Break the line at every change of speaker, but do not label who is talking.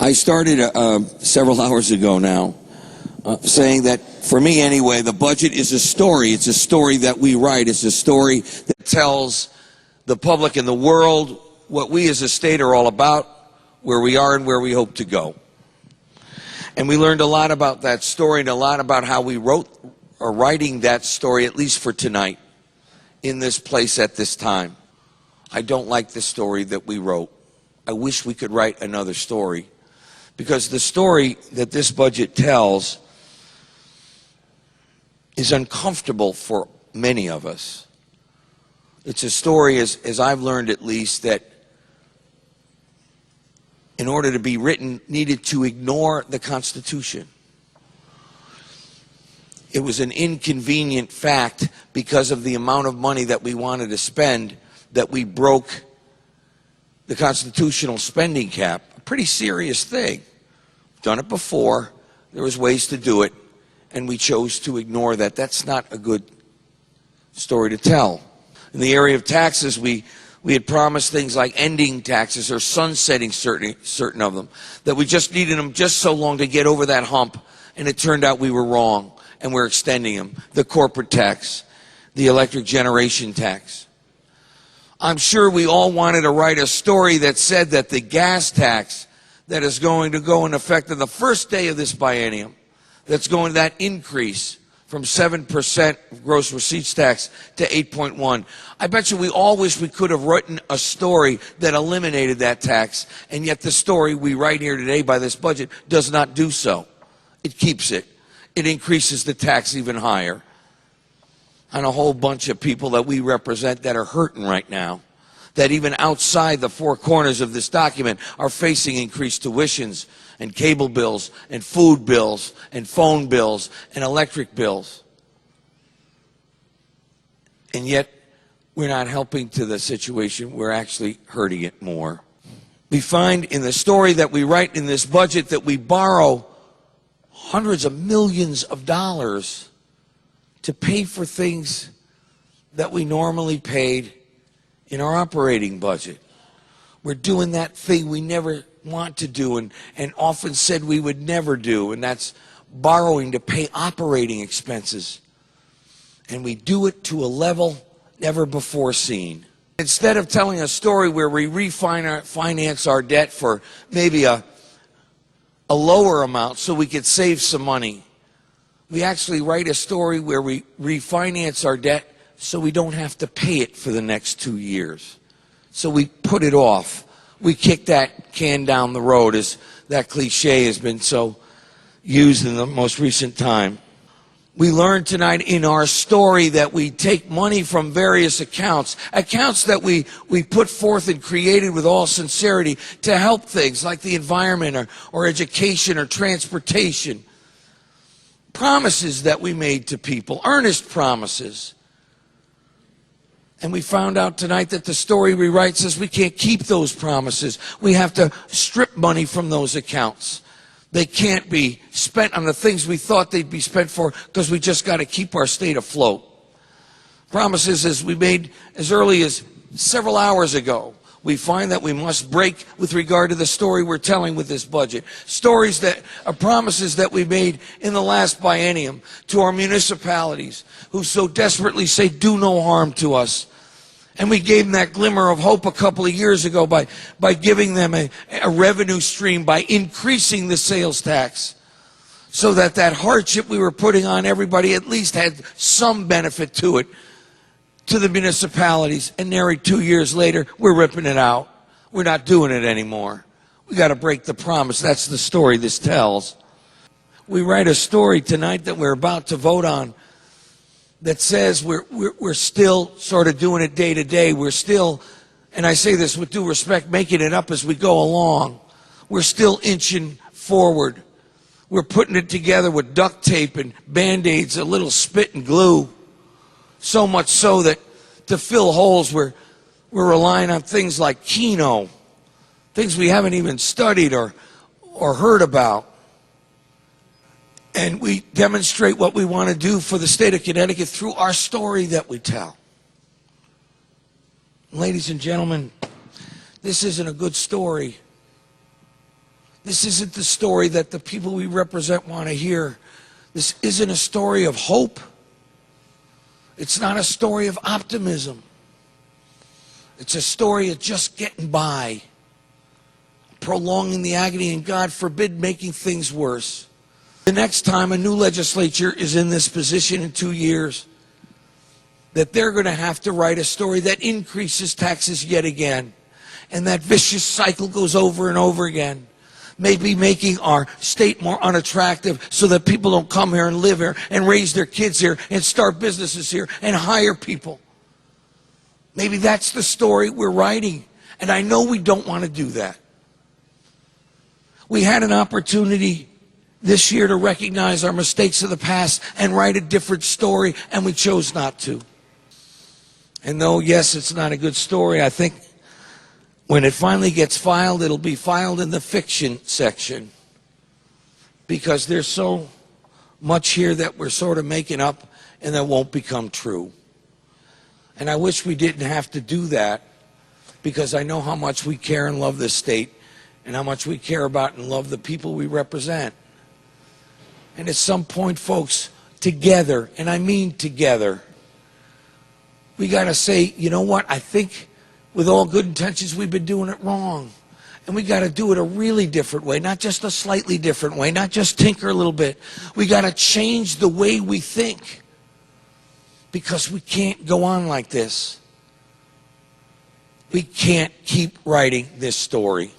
I started several hours ago now saying that, for me anyway, the budget is a story. It's a story that we write. It's a story that tells the public and the world what we as a state are all about, where we are and where we hope to go. And we learned a lot about that story and a lot about how we are writing that story, at least for tonight, in this place at this time. I don't like the story that we wrote. I wish we could write another story, because the story that this budget tells is uncomfortable for many of us. It's a story, as I've learned at least, that in order to be written, needed to ignore the Constitution. It was an inconvenient fact because of the amount of money that we wanted to spend that we broke the constitutional spending cap. A pretty serious thing. Done it before. There was ways to do it, and we chose to ignore that. That's not a good story to tell. In the area of taxes, we had promised things like ending taxes or sunsetting certain of them, that we just needed them just so long to get over that hump, and it turned out we were wrong, and we're extending them. The corporate tax, the electric generation tax. I'm sure we all wanted to write a story that said that the gas tax that is going to go in effect on the first day of this biennium, that's going to that increase from 7% gross receipts tax to 8.1. I bet you we all wish we could have written a story that eliminated that tax, and yet the story we write here today by this budget does not do so. It keeps it. It increases the tax even higher on a whole bunch of people that we represent that are hurting right now, that even outside the four corners of this document are facing increased tuitions and cable bills and food bills and phone bills and electric bills. And yet we're not helping to the situation. We're actually hurting it more. We find in the story that we write in this budget that we borrow hundreds of millions of dollars to pay for things that we normally paid in our operating budget. We're doing that thing we never want to do and often said we would never do, and that's borrowing to pay operating expenses. And we do it to a level never before seen. Instead of telling a story where we refinance our debt for maybe a lower amount so we could save some money, we actually write a story where we refinance our debt so we don't have to pay it for the next 2 years. So we put it off. We kick that can down the road, as that cliche has been so used in the most recent time. We learned tonight in our story that we take money from various accounts that we put forth and created with all sincerity to help things like the environment or education or transportation. Promises that we made to people, earnest promises. And we found out tonight that the story we write says we can't keep those promises. We have to strip money from those accounts. They can't be spent on the things we thought they'd be spent for, because we just got to keep our state afloat. Promises as we made as early as several hours ago. We find that we must break with regard to the story we're telling with this budget. Stories that are promises that we made in the last biennium to our municipalities who so desperately say do no harm to us. And we gave them that glimmer of hope a couple of years ago by giving them a revenue stream, by increasing the sales tax, so that that hardship we were putting on everybody at least had some benefit to it, to the municipalities. And nearly 2 years later, we're ripping it out. We're not doing it anymore. We got to break the promise. That's the story this tells. We write a story tonight that we're about to vote on that says we're still sort of doing it day to day. We're still, and I say this with due respect, making it up as we go along. We're still inching forward. We're putting it together with duct tape and Band-Aids, a little spit and glue. So much so that to fill holes, we're relying on things like Keno, things we haven't even studied or heard about. And we demonstrate what we want to do for the state of Connecticut through our story that we tell. Ladies and gentlemen, this isn't a good story. This isn't the story that the people we represent want to hear. This isn't a story of hope. It's not a story of optimism. It's a story of just getting by, prolonging the agony, and God forbid, making things worse. The next time a new legislature is in this position in 2 years, that they're going to have to write a story that increases taxes yet again. And that vicious cycle goes over and over again. Maybe making our state more unattractive so that people don't come here and live here and raise their kids here and start businesses here and hire people. Maybe that's the story we're writing. And I know we don't want to do that. We had an opportunity this year to recognize our mistakes of the past and write a different story, and we chose not to. And though, yes, it's not a good story, I think when it finally gets filed, it'll be filed in the fiction section, because there's so much here that we're sort of making up and that won't become true. And I wish we didn't have to do that, because I know how much we care and love this state and how much we care about and love the people we represent. And at some point, folks, together, and I mean together, we got to say, you know what, I think with all good intentions we've been doing it wrong. And we got to do it a really different way, not just a slightly different way, not just tinker a little bit. We got to change the way we think, because we can't go on like this. We can't keep writing this story.